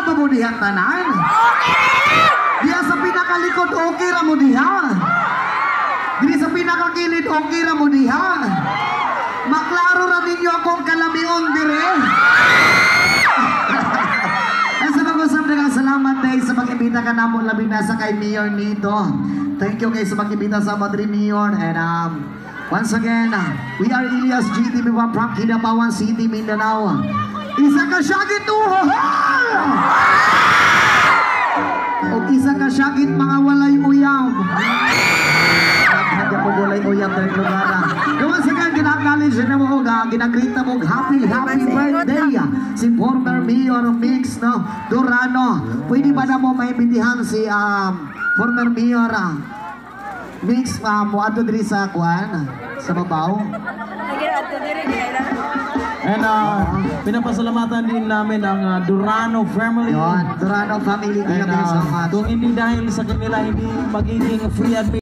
ba mo diha tanan? Diya sa pinakalikod, okay ra mo diha. Dili sa pinakakilid, okay ra mo diha. Maklaro ra ninyo akong kalamion dire. Sa mag-usap na salamat tayo sa pag-ibita ka na mo labi na sa kay Mayor Nito. Thank you guys sa pag-ibita sa Madrid Mayor. And once again, we are Elias GTV from Kinabawan City, Mindanao. Isa ka syagit tuho! O isa ka syagit mga walay uyab. Hanya po walay uyab ng lugar. Once again, ginaknowledge na mo ginagrita mo happy birthday si former Mayor Mix Durano. Pwede ba na mo maibindihan si former Mayor Mix mo ato diri sa kuan sa babaw? And pinapasalamatan din namin ang Durano family. Yun, Durano family. And kung hindi dahil sa kanila, hindi magiging free admission.